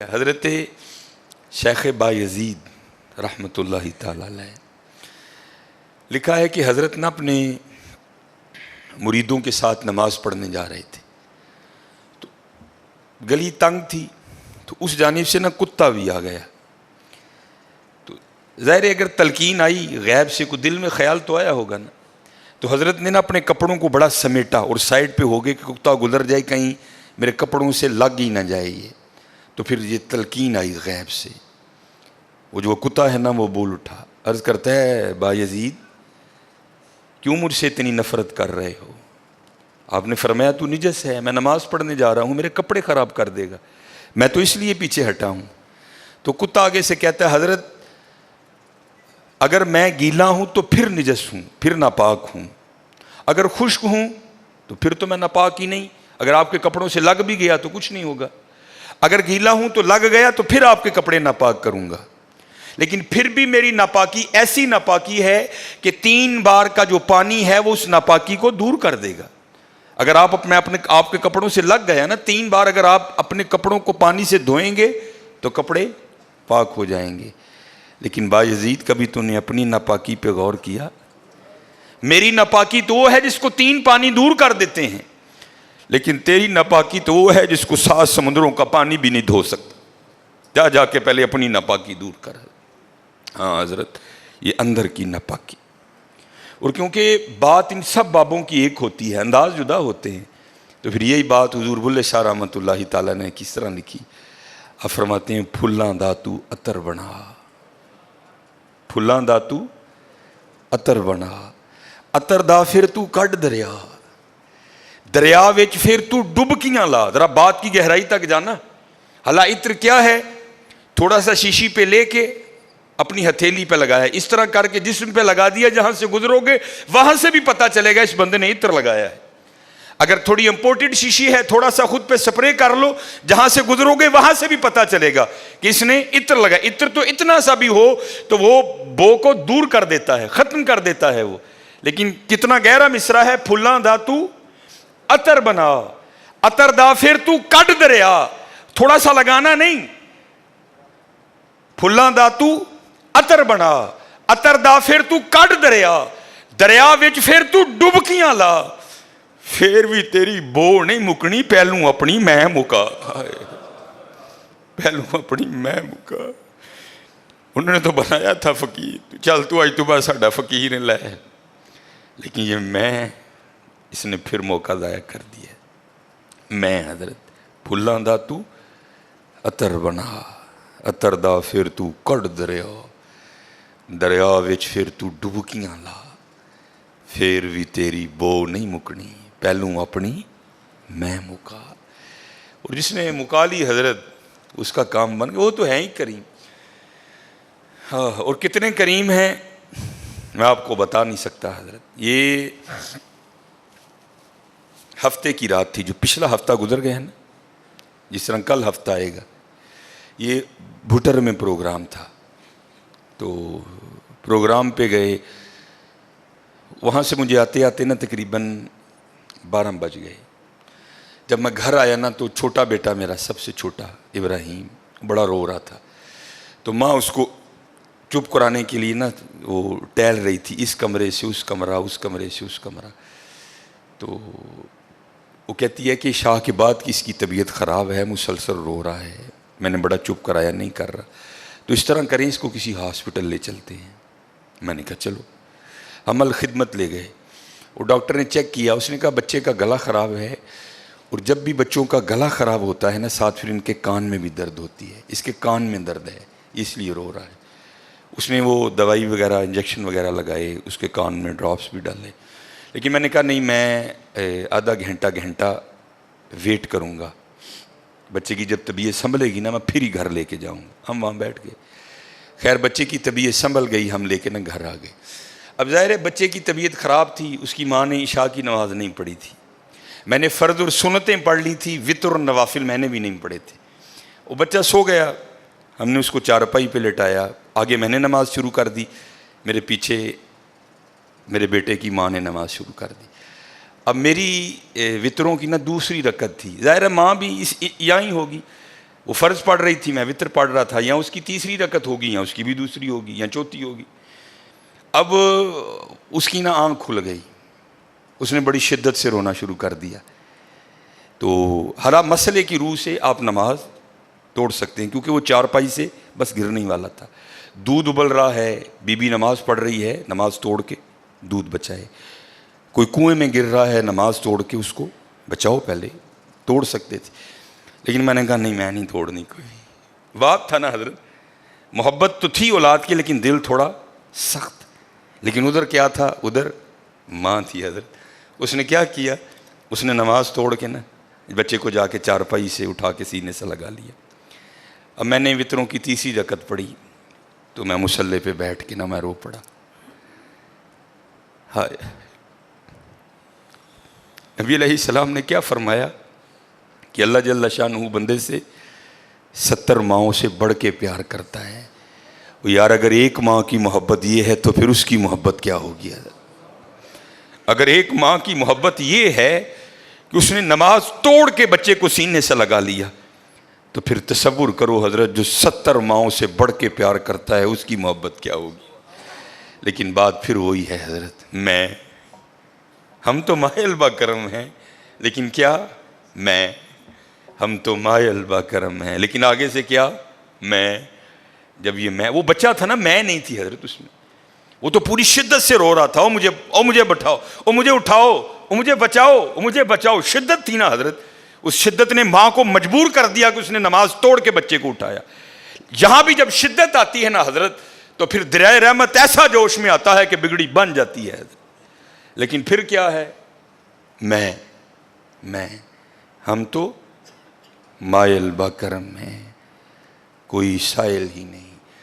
حضرت شیخ بایزید رحمۃ اللہ تعالی علیہ لکھا ہے کہ حضرت نے اپنے مریدوں کے ساتھ نماز پڑھنے جا رہے تھے تو گلی تنگ تھی تو اس جانب سے کتا بھی آ گیا. تو ظاہر ہے اگر تلقین آئی غیب سے کوئی دل میں خیال تو آیا ہوگا نا. تو حضرت نے اپنے کپڑوں کو بڑا سمیٹا اور سائڈ پہ ہو گئے کہ کتا گزر جائے کہیں میرے کپڑوں سے لگ ہی نہ جائے. یہ تو پھر یہ تلقین آئی غیب سے. وہ جو کتا ہے نا وہ بول اٹھا, عرض کرتا ہے بایزید کیوں مجھ سے اتنی نفرت کر رہے ہو؟ آپ نے فرمایا تو نجس ہے, میں نماز پڑھنے جا رہا ہوں, میرے کپڑے خراب کر دے گا, میں تو اس لیے پیچھے ہٹا ہوں. تو کتا آگے سے کہتا ہے حضرت اگر میں گیلا ہوں تو پھر نجس ہوں, پھر ناپاک ہوں, اگر خشک ہوں تو پھر تو میں ناپاک ہی نہیں, اگر آپ کے کپڑوں سے لگ بھی گیا تو کچھ نہیں ہوگا, اگر گیلا ہوں تو لگ گیا تو پھر آپ کے کپڑے ناپاک کروں گا. لیکن پھر بھی میری ناپاکی ایسی ناپاکی ہے کہ 3 بار کا جو پانی ہے وہ اس ناپاکی کو دور کر دے گا. اگر آپ کے کپڑوں سے لگ گیا نا 3 بار, اگر آپ اپنے کپڑوں کو پانی سے دھوئیں گے تو کپڑے پاک ہو جائیں گے. لیکن بایزید کبھی تو نے اپنی ناپاکی پہ غور کیا؟ میری ناپاکی تو وہ ہے جس کو 3 پانی دور کر دیتے ہیں, لیکن تیری ناپاکی تو وہ ہے جس کو 7 سمندروں کا پانی بھی نہیں دھو سکتا. جا کے پہلے اپنی ناپاکی دور کر. ہاں حضرت یہ اندر کی ناپاکی. اور کیونکہ بات ان سب بابوں کی ایک ہوتی ہے, انداز جدا ہوتے ہیں, تو پھر یہی بات حضور بلے شاہ رحمۃ اللہ تعالیٰ نے کس طرح لکھی. آپ فرماتے ہیں پھلاں داتو عطر بنا, پھلاں داتو عطر بنا, عطر دا پھر تو کڈ دریا, دریا وچ پھر تو ڈبکیاں لا. ذرا بات کی گہرائی تک جانا. حالا عطر کیا ہے؟ تھوڑا سا شیشی پہ لے کے اپنی ہتھیلی پہ لگایا, اس طرح کر کے جسم پہ لگا دیا, جہاں سے گزرو گے وہاں سے بھی پتا چلے گا اس بندے نے عطر لگایا ہے. اگر تھوڑی امپورٹڈ شیشی ہے تھوڑا سا خود پہ سپرے کر لو, جہاں سے گزرو گے وہاں سے بھی پتا چلے گا کہ اس نے عطر لگایا. عطر تو اتنا سا بھی ہو تو وہ بو کو دور کر دیتا ہے, ختم کر دیتا ہے وہ. لیکن کتنا گہرا مصرع ہے, پھلاں دا تو عطر بنا, عطر دا پھر تو کڈ دریا. تھوڑا سا لگانا نہیں, پھلاں دا تو عطر بنا, عطر دا پھر تو کڈ دریا, دریا وچ پھر تو ڈبکیاں لا, پھر بھی تیری بو نہیں مکنی, پہلوں اپنی میں مکا. پہلوں اپنی میں مکا. انہوں نے تو بنایا تھا فقیر, چل تو آج تو بعد ساڈا فقیر لے, لیکن یہ میں اس نے پھر موقع ضائع کر دیا. میں حضرت پھلاں دا تو عطر بنا, عطر دا پھر تو کڈ دریا, دریا وچ پھر تو ڈبکیاں لا, پھر بھی تیری بو نہیں مکنی, پہلوں اپنی میں مکا. اور جس نے مکا لی حضرت اس کا کام بن گیا. وہ تو ہے ہی کریم. ہاں, اور کتنے کریم ہیں میں آپ کو بتا نہیں سکتا حضرت. یہ ہفتے کی رات تھی, جو پچھلا ہفتہ گزر گیا ہے نا, جس طرح کل ہفتہ آئے گا. یہ بھٹر میں پروگرام تھا, تو پروگرام پہ گئے, وہاں سے مجھے آتے آتے نا تقریباً 12 بج گئے. جب میں گھر آیا نا تو چھوٹا بیٹا میرا, سب سے چھوٹا ابراہیم, بڑا رو رہا تھا. تو ماں اس کو چپ کرانے کے لیے نا وہ ٹہل رہی تھی, اس کمرے سے اس کمرہ, اس کمرے سے اس کمرہ. تو وہ کہتی ہے کہ شاہ کے بعد کی اس کی طبیعت خراب ہے, مسلسل رو رہا ہے, میں نے بڑا چپ کرایا, نہیں کر رہا, تو اس طرح کریں اس کو کسی ہاسپٹل لے چلتے ہیں. میں نے کہا چلو. عمل خدمت لے گئے. وہ ڈاکٹر نے چیک کیا, اس نے کہا بچے کا گلا خراب ہے, اور جب بھی بچوں کا گلا خراب ہوتا ہے نا ساتھ پھر ان کے کان میں بھی درد ہوتی ہے, اس کے کان میں درد ہے اس لیے رو رہا ہے. اس نے وہ دوائی وغیرہ انجیکشن وغیرہ لگائے, اس کے کان میں ڈراپس بھی ڈالے. لیکن میں نے کہا نہیں, میں آدھا گھنٹہ ویٹ کروں گا, بچے کی جب طبیعت سنبھلے گی نا میں پھر ہی گھر لے کے جاؤں گا. ہم وہاں بیٹھ گئے. خیر بچے کی طبیعت سنبھل گئی, ہم لے کے نا گھر آ گئے. اب ظاہر ہے بچے کی طبیعت خراب تھی, اس کی ماں نے عشاء کی نماز نہیں پڑھی تھی, میں نے فرض اور سنتیں پڑھ لی تھی, وتر اور نوافل میں نے بھی نہیں پڑھے تھے. وہ بچہ سو گیا, ہم نے اس کو چارپائی پہ لٹایا, آگے میں نے نماز شروع کر دی, میرے پیچھے میرے بیٹے کی ماں نے نماز شروع کر دی. اب میری وطروں کی نا دوسری رکعت تھی, ظاہر ہے ماں بھی یہاں ہی ہوگی, وہ فرض پڑھ رہی تھی، میں وطر پڑھ رہا تھا، یا اس کی تیسری رکعت ہوگی یا اس کی بھی دوسری ہوگی یا چوتھی ہوگی. اب اس کی نا آنکھ کھل گئی، اس نے بڑی شدت سے رونا شروع کر دیا. تو ہر مسئلے کی روح سے آپ نماز توڑ سکتے ہیں، کیونکہ وہ چارپائی سے بس گرنے ہی والا تھا. دودھ ابل رہا ہے، بی بی نماز پڑھ رہی ہے، نماز توڑ کے دودھ بچائے. کوئی کنویں میں گر رہا ہے، نماز توڑ کے اس کو بچاؤ. پہلے توڑ سکتے تھے، لیکن میں نے کہا نہیں، میں نہیں توڑنی. کوئی بات تھا نا حضرت، محبت تو تھی اولاد کی لیکن دل تھوڑا سخت. لیکن ادھر کیا تھا؟ ادھر ماں تھی حضرت. اس نے کیا کیا؟ اس نے نماز توڑ کے نا بچے کو جا کے چارپائی سے اٹھا کے سینے سے لگا لیا. اب میں نے وطروں کی تیسری رکعت پڑھی تو میں مصلی پہ بیٹھ کے نا میں رو پڑا. ہائے، نبی علیہ السلام نے کیا فرمایا کہ اللہ جل شانہ بندے سے 70 ماؤں سے بڑھ کے پیار کرتا ہے. یار اگر ایک ماں کی محبت یہ ہے تو پھر اس کی محبت کیا ہوگی؟ اگر ایک ماں کی محبت یہ ہے کہ اس نے نماز توڑ کے بچے کو سینے سے لگا لیا، تو پھر تصور کرو حضرت، جو 70 ماؤں سے بڑھ کے پیار کرتا ہے اس کی محبت کیا ہوگی؟ لیکن بات پھر وہی ہے حضرت، ہم تو مائل با کرم ہیں، لیکن کیا ہم تو مائل با کرم ہیں، لیکن آگے سے کیا؟ جب یہ وہ بچہ تھا نا، میں نہیں تھی حضرت اس میں. وہ تو پوری شدت سے رو رہا تھا، مجھے بٹھاؤ، مجھے اٹھاؤ، مجھے بچاؤ، مجھے بچاؤ. شدت تھی نا حضرت، اس شدت نے ماں کو مجبور کر دیا کہ اس نے نماز توڑ کے بچے کو اٹھایا. یہاں بھی جب شدت آتی ہے نا حضرت، تو پھر دریائے رحمت ایسا جوش میں آتا ہے کہ بگڑی بن جاتی ہے. لیکن پھر کیا ہے؟ ہم تو مائل با کرم ہیں، کوئی سائل ہی نہیں.